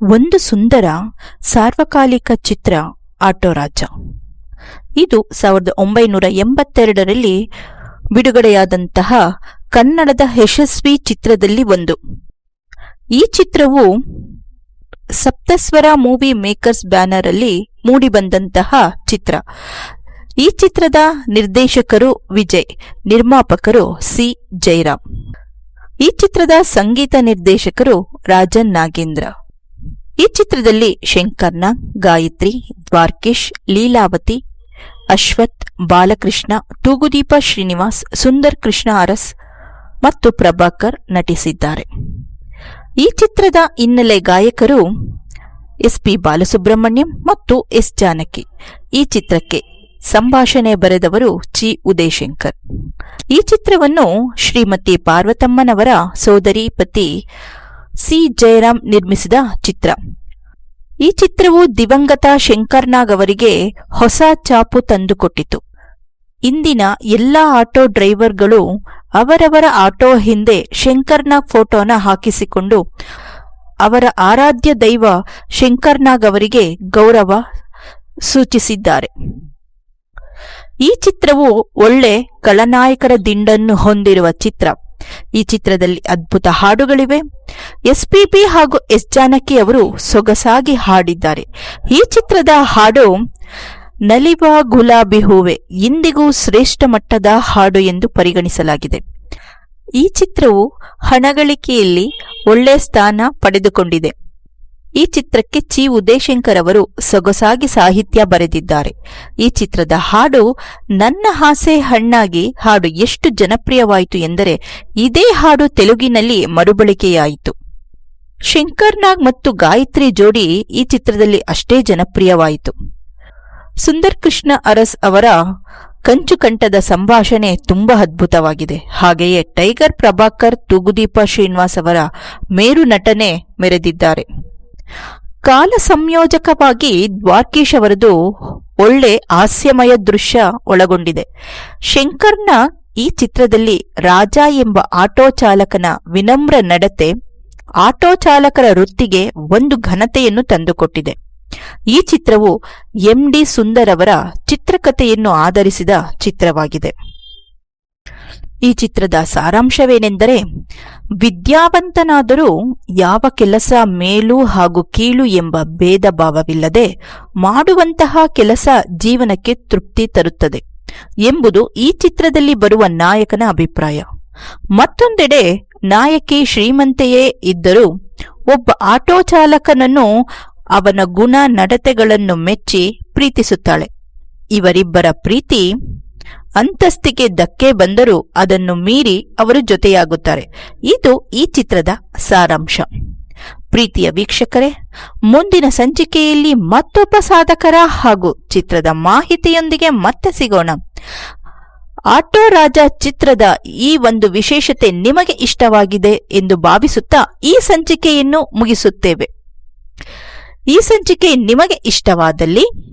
ಒಂದು ಸುಂದರ ಸಾರ್ವಕಾಲಿಕ ಚಿತ್ರ ಆಟೋ ರಾಜ. ಇದು 1982ರಲ್ಲಿ ಬಿಡುಗಡೆಯಾದಂತಹ ಕನ್ನಡದ ಯಶಸ್ವಿ ಚಿತ್ರದಲ್ಲಿ ಒಂದು. ಈ ಚಿತ್ರವು ಸಪ್ತಸ್ವರ ಮೂವಿ ಮೇಕರ್ಸ್ ಬ್ಯಾನರ್ ಅಲ್ಲಿ ಮೂಡಿಬಂದಂತಹ ಚಿತ್ರ. ಈ ಚಿತ್ರದ ನಿರ್ದೇಶಕರು ವಿಜಯ್, ನಿರ್ಮಾಪಕರು ಸಿ ಜಯರಾಮ್. ಈ ಚಿತ್ರದ ಸಂಗೀತ ನಿರ್ದೇಶಕರು ರಾಜನ್ ನಾಗೇಂದ್ರ. ಈ ಚಿತ್ರದಲ್ಲಿ ಶಂಕರ್ನಾಗ್, ಗಾಯತ್ರಿ, ದ್ವಾರ್ಕೀಶ್, ಲೀಲಾವತಿ, ಅಶ್ವಥ್, ಬಾಲಕೃಷ್ಣ, ತೂಗುದೀಪ ಶ್ರೀನಿವಾಸ್, ಸುಂದರ್ ಕೃಷ್ಣ ಅರಸ್ ಮತ್ತು ಪ್ರಭಾಕರ್ ನಟಿಸಿದ್ದಾರೆ. ಈ ಚಿತ್ರದ ಹಿನ್ನೆಲೆ ಗಾಯಕರು ಎಸ್.ಪಿ. ಬಾಲಸುಬ್ರಹ್ಮಣ್ಯಂ ಮತ್ತು ಎಸ್. ಜಾನಕಿ. ಈ ಚಿತ್ರಕ್ಕೆ ಸಂಭಾಷಣೆ ಬರೆದವರು ಚಿ. ಉದಯಶಂಕರ್. ಈ ಚಿತ್ರವನ್ನು ಶ್ರೀಮತಿ ಪಾರ್ವತಮ್ಮನವರ ಸೋದರಿ ಪತಿ ಸಿ. ಜಯರಾಮ್ ನಿರ್ಮಿಸಿದ ಚಿತ್ರ. ಈ ಚಿತ್ರವು ದಿವಂಗತ ಶಂಕರ್ನಾಗ್ ಅವರಿಗೆ ಹೊಸ ಛಾಪು ತಂದುಕೊಟ್ಟಿತು. ಇಂದಿನ ಎಲ್ಲ ಆಟೋ ಡ್ರೈವರ್ಗಳು ಅವರವರ ಆಟೋ ಹಿಂದೆ ಶಂಕರ್ನಾಗ್ ಫೋಟೋನ ಹಾಕಿಸಿಕೊಂಡು ಅವರ ಆರಾಧ್ಯ ದೈವ ಶಂಕರ್ನಾಗ್ ಅವರಿಗೆ ಗೌರವ ಸೂಚಿಸಿದ್ದಾರೆ. ಈ ಚಿತ್ರವು ಒಳ್ಳೆ ಖಳನಾಯಕರ ದಿಂಡನ್ನು ಹೊಂದಿರುವ ಚಿತ್ರ. ಈ ಚಿತ್ರದಲ್ಲಿ ಅದ್ಭುತ ಹಾಡುಗಳಿವೆ. ಎಸ್ಪಿಬಿ ಹಾಗೂ ಎಸ್. ಜಾನಕಿ ಅವರು ಸೊಗಸಾಗಿ ಹಾಡಿದ್ದಾರೆ. ಈ ಚಿತ್ರದ ಹಾಡು ನಲಿವ ಗುಲಾಬಿ ಹೂವೆ ಇಂದಿಗೂ ಶ್ರೇಷ್ಠ ಮಟ್ಟದ ಹಾಡು ಎಂದು ಪರಿಗಣಿಸಲಾಗಿದೆ. ಈ ಚಿತ್ರವು ಹಣಗಳಿಕೆಯಲ್ಲಿ ಒಳ್ಳೆ ಸ್ಥಾನ ಪಡೆದುಕೊಂಡಿದೆ. ಈ ಚಿತ್ರಕ್ಕೆ ಚಿ. ಉದಯಶಂಕರ್ ಅವರು ಸೊಗಸಾಗಿ ಸಾಹಿತ್ಯ ಬರೆದಿದ್ದಾರೆ. ಈ ಚಿತ್ರದ ಹಾಡು ನನ್ನ ಆಸೆ ಹಣ್ಣಾಗಿ ಹಾಡು ಎಷ್ಟು ಜನಪ್ರಿಯವಾಯಿತು ಎಂದರೆ ಇದೇ ಹಾಡು ತೆಲುಗಿನಲ್ಲಿ ಮರುಬಳಕೆಯಾಯಿತು. ಶಂಕರ್ನಾಗ್ ಮತ್ತು ಗಾಯತ್ರಿ ಜೋಡಿ ಈ ಚಿತ್ರದಲ್ಲಿ ಅಷ್ಟೇ ಜನಪ್ರಿಯವಾಯಿತು. ಸುಂದರ್ ಕೃಷ್ಣ ಅರಸ್ ಅವರ ಕಂಚುಕಂಠದ ಸಂಭಾಷಣೆ ತುಂಬಾ ಅದ್ಭುತವಾಗಿದೆ. ಹಾಗೆಯೇ ಟೈಗರ್ ಪ್ರಭಾಕರ್, ತೂಗುದೀಪ ಶ್ರೀನಿವಾಸ್ ಅವರ ಮೇರು ನಟನೆ ಮೆರೆದಿದ್ದಾರೆ. ಕಾಲ ಸಂಯೋಜಕವಾಗಿ ದ್ವಾರ್ಕೀಶ್ ಅವರದು ಒಳ್ಳೆ ಹಾಸ್ಯಮಯ ದೃಶ್ಯ ಒಳಗೊಂಡಿದೆ. ಶಂಕರ್ನಾಗ್ ಈ ಚಿತ್ರದಲ್ಲಿ ರಾಜ ಎಂಬ ಆಟೋ ಚಾಲಕನ ವಿನಮ್ರ ನಡತೆ ಆಟೋ ಚಾಲಕರ ವೃತ್ತಿಗೆ ಒಂದು ಘನತೆಯನ್ನು ತಂದುಕೊಟ್ಟಿದೆ. ಈ ಚಿತ್ರವು ಎಂ.ಡಿ. ಸುಂದರ್ ಅವರ ಚಿತ್ರಕಥೆಯನ್ನು ಆಧರಿಸಿದ ಚಿತ್ರವಾಗಿದೆ. ಈ ಚಿತ್ರದ ಸಾರಾಂಶವೇನೆಂದರೆ, ವಿದ್ಯಾವಂತನಾದರೂ ಯಾವ ಕೆಲಸ ಮೇಲು ಹಾಗೂ ಕೀಳು ಎಂಬ ಭೇದ ಭಾವವಿಲ್ಲದೆ ಮಾಡುವಂತಹ ಕೆಲಸ ಜೀವನಕ್ಕೆ ತೃಪ್ತಿ ತರುತ್ತದೆ ಎಂಬುದು ಈ ಚಿತ್ರದಲ್ಲಿ ಬರುವ ನಾಯಕನ ಅಭಿಪ್ರಾಯ. ಮತ್ತೊಂದೆಡೆ ನಾಯಕಿ ಶ್ರೀಮಂತೆಯೇ ಇದ್ದರೂ ಒಬ್ಬ ಆಟೋ ಚಾಲಕನನ್ನು ಅವನ ಗುಣ ನಡತೆಗಳನ್ನು ಮೆಚ್ಚಿ ಪ್ರೀತಿಸುತ್ತಾಳೆ. ಇವರಿಬ್ಬರ ಪ್ರೀತಿ ಅಂತಸ್ತಿಗೆ ಧಕ್ಕೆ ಬಂದರೂ ಅದನ್ನು ಮೀರಿ ಅವರು ಜೊತೆಯಾಗುತ್ತಾರೆ. ಇದು ಈ ಚಿತ್ರದ ಸಾರಾಂಶ. ಪ್ರೀತಿಯ ವೀಕ್ಷಕರೇ, ಮುಂದಿನ ಸಂಚಿಕೆಯಲ್ಲಿ ಮತ್ತೊಬ್ಬ ಸಾಧಕರ ಹಾಗೂ ಚಿತ್ರದ ಮಾಹಿತಿಯೊಂದಿಗೆ ಮತ್ತೆ ಸಿಗೋಣ. ಆಟೋ ರಾಜ ಚಿತ್ರದ ಈ ಒಂದು ವಿಶೇಷತೆ ನಿಮಗೆ ಇಷ್ಟವಾಗಿದೆ ಎಂದು ಭಾವಿಸುತ್ತಾ ಈ ಸಂಚಿಕೆಯನ್ನು ಮುಗಿಸುತ್ತೇವೆ. ಈ ಸಂಚಿಕೆ ನಿಮಗೆ ಇಷ್ಟವಾದಲ್ಲಿ